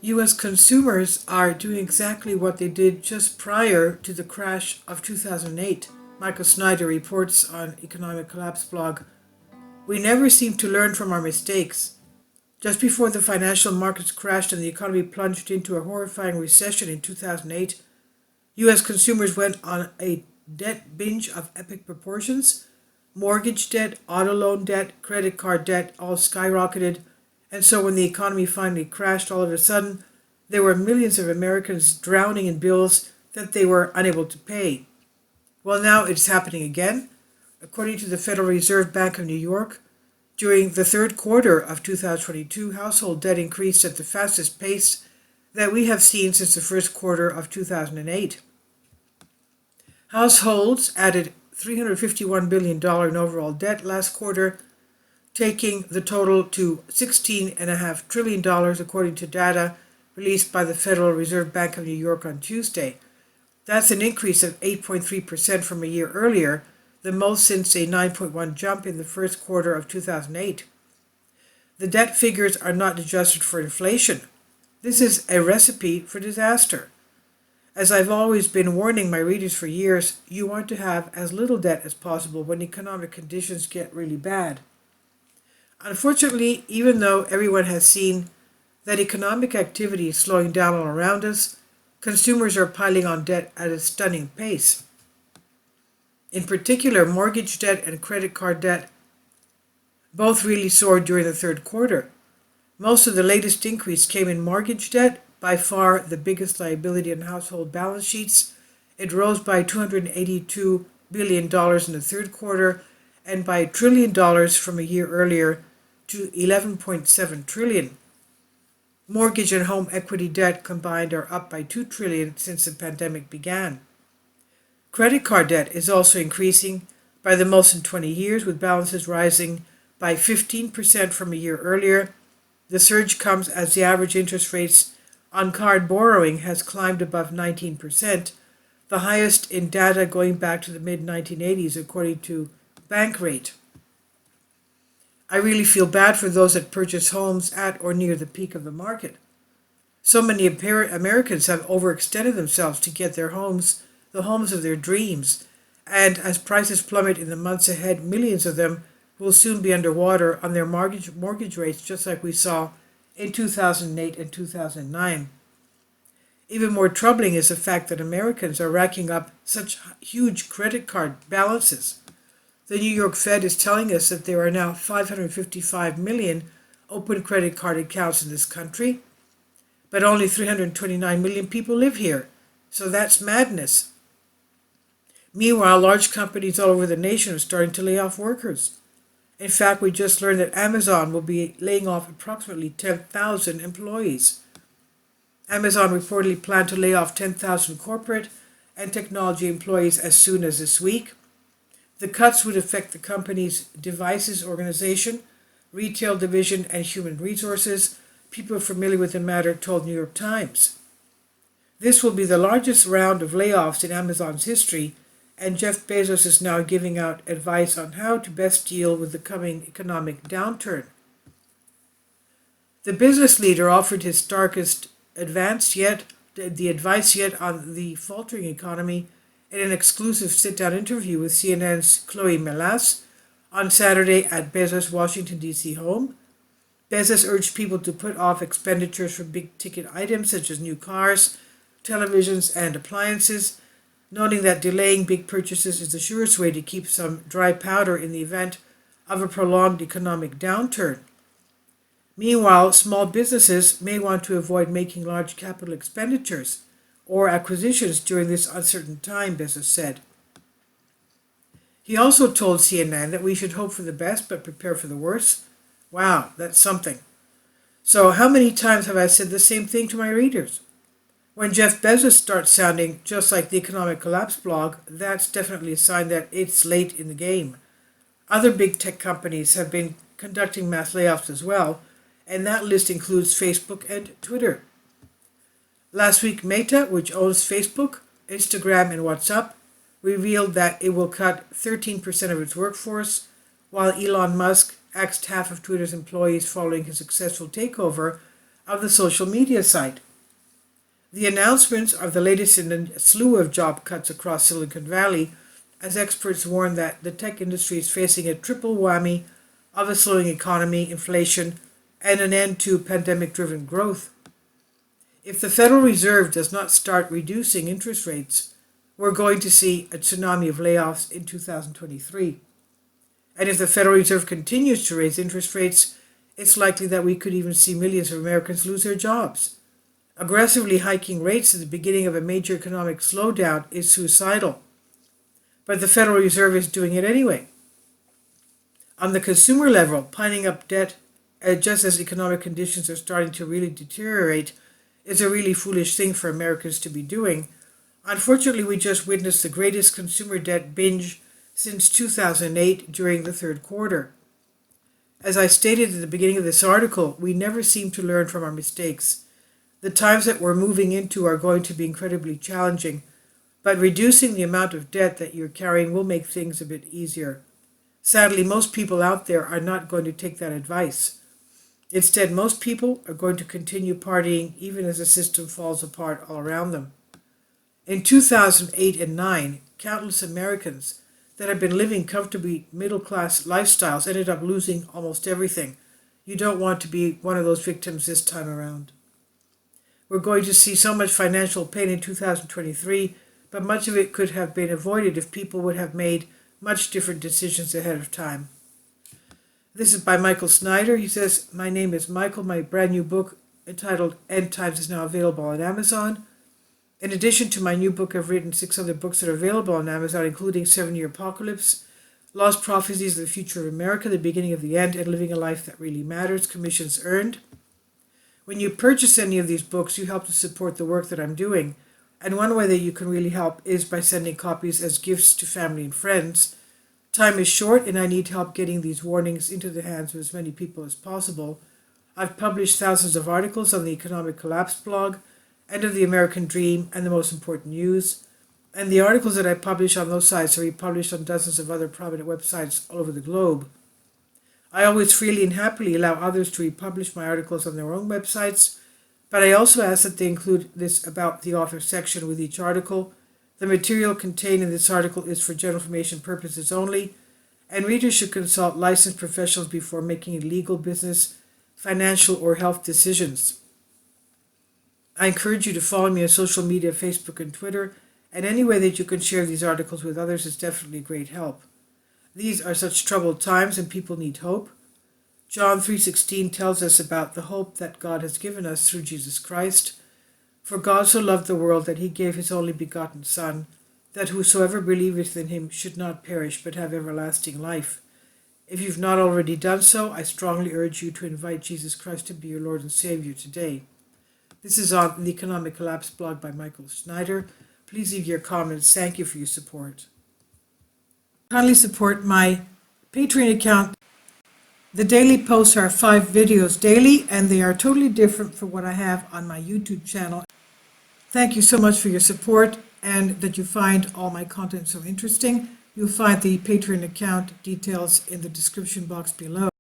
U.S. consumers are doing exactly what they did just prior to the crash of 2008. Michael Snyder reports on Economic Collapse blog. We never seem to learn from our mistakes. Just before the financial markets crashed and the economy plunged into a horrifying recession in 2008, U.S. consumers went on a debt binge of epic proportions. Mortgage debt, auto loan debt, credit card debt all skyrocketed. And so when the economy finally crashed, all of a sudden, there were millions of Americans drowning in bills that they were unable to pay. Well, now it's happening again. According to the Federal Reserve Bank of New York, during the third quarter of 2022, household debt increased at the fastest pace that we have seen since the first quarter of 2008. Households added $351 billion in overall debt last quarter, taking the total to $16.5 trillion, according to data released by the Federal Reserve Bank of New York on Tuesday. That's an increase of 8.3% from a year earlier, the most since a 9.1 jump in the first quarter of 2008. The debt figures are not adjusted for inflation. This is a recipe for disaster. As I've always been warning my readers for years, you want to have as little debt as possible when economic conditions get really bad. Unfortunately, even though everyone has seen that economic activity is slowing down all around us, consumers are piling on debt at a stunning pace. In particular, mortgage debt and credit card debt both really soared during the third quarter. Most of the latest increase came in mortgage debt, by far the biggest liability on household balance sheets. It rose by $282 billion in the third quarter and by $1 trillion from a year earlier to $11.7 trillion. Mortgage and home equity debt combined are up by $2 trillion since the pandemic began. Credit card debt is also increasing by the most in 20 years, with balances rising by 15% from a year earlier. The surge comes as the average interest rates on card borrowing has climbed above 19%, the highest in data going back to the mid-1980s, according to Bankrate. I really feel bad for those that purchase homes at or near the peak of the market. So many Americans have overextended themselves to get their homes, the homes of their dreams, and as prices plummet in the months ahead, millions of them will soon be underwater on their mortgage rates, just like we saw in 2008 and 2009. Even more troubling is the fact that Americans are racking up such huge credit card balances. The New York Fed is telling us that there are now 555 million open credit card accounts in this country, but only 329 million people live here. So that's madness. Meanwhile, large companies all over the nation are starting to lay off workers. In fact, we just learned that Amazon will be laying off approximately 10,000 employees. Amazon reportedly planned to lay off 10,000 corporate and technology employees as soon as this week. The cuts would affect the company's devices organization, retail division, and human resources. People familiar with the matter told New York Times. This will be the largest round of layoffs in Amazon's history, and Jeff Bezos is now giving out advice on how to best deal with the coming economic downturn. The business leader offered his starkest advice yet on the faltering economy in an exclusive sit-down interview with CNN's Chloe Melas on Saturday at Bezos' Washington, D.C. home. Bezos urged people to put off expenditures for big-ticket items such as new cars, televisions, and appliances, noting that delaying big purchases is the surest way to keep some dry powder in the event of a prolonged economic downturn. Meanwhile, small businesses may want to avoid making large capital expenditures or acquisitions during this uncertain time, Bezos said. He also told CNN that we should hope for the best but prepare for the worst. Wow, that's something. So how many times have I said the same thing to my readers? When Jeff Bezos starts sounding just like the Economic Collapse blog, that's definitely a sign that it's late in the game. Other big tech companies have been conducting mass layoffs as well, and that list includes Facebook and Twitter. Last week, Meta, which owns Facebook, Instagram, and WhatsApp, revealed that it will cut 13% of its workforce, while Elon Musk axed half of Twitter's employees following his successful takeover of the social media site. The announcements are the latest in a slew of job cuts across Silicon Valley, as experts warn that the tech industry is facing a triple whammy of a slowing economy, inflation, and an end to pandemic-driven growth. If the Federal Reserve does not start reducing interest rates, we're going to see a tsunami of layoffs in 2023. And if the Federal Reserve continues to raise interest rates, it's likely that we could even see millions of Americans lose their jobs. Aggressively hiking rates at the beginning of a major economic slowdown is suicidal. But the Federal Reserve is doing it anyway. On the consumer level, piling up debt just as economic conditions are starting to really deteriorate is a really foolish thing for Americans to be doing. Unfortunately, we just witnessed the greatest consumer debt binge since 2008 during the third quarter. As I stated at the beginning of this article, we never seem to learn from our mistakes. The times that we're moving into are going to be incredibly challenging, but reducing the amount of debt that you're carrying will make things a bit easier. Sadly, most people out there are not going to take that advice. Instead, most people are going to continue partying even as the system falls apart all around them. In 2008 and 9, countless Americans that had been living comfortably middle-class lifestyles ended up losing almost everything. You don't want to be one of those victims this time around. We're going to see so much financial pain in 2023, but much of it could have been avoided if people would have made much different decisions ahead of time. This is by Michael Snyder. He says, "My name is Michael. My brand new book entitled End Times is now available on Amazon. In addition to my new book, I've written 6 other books that are available on Amazon, including 7-Year Apocalypse, Lost Prophecies of the Future of America, The Beginning of the End, and Living a Life That Really Matters, Commissions Earned. When you purchase any of these books, you help to support the work that I'm doing. And one way that you can really help is by sending copies as gifts to family and friends. Time is short, and I need help getting these warnings into the hands of as many people as possible. I've published thousands of articles on the Economic Collapse blog, End of the American Dream, and The Most Important News. And the articles that I publish on those sites are republished on dozens of other prominent websites all over the globe. I always freely and happily allow others to republish my articles on their own websites, but I also ask that they include this About the Author section with each article. The material contained in this article is for general information purposes only, and readers should consult licensed professionals before making legal, business, financial, or health decisions. I encourage you to follow me on social media, Facebook and Twitter, and any way that you can share these articles with others is definitely a great help. These are such troubled times and people need hope. John 3:16 tells us about the hope that God has given us through Jesus Christ. For God so loved the world that he gave his only begotten Son, that whosoever believeth in him should not perish but have everlasting life. If you've not already done so, I strongly urge you to invite Jesus Christ to be your Lord and Savior today. This is on the Economic Collapse blog by Michael Snyder. Please leave your comments. Thank you for your support. Kindly support my Patreon account. The daily posts are 5 videos daily, and they are totally different from what I have on my YouTube channel. Thank you so much for your support and that you find all my content so interesting. You'll find the Patreon account details in the description box below.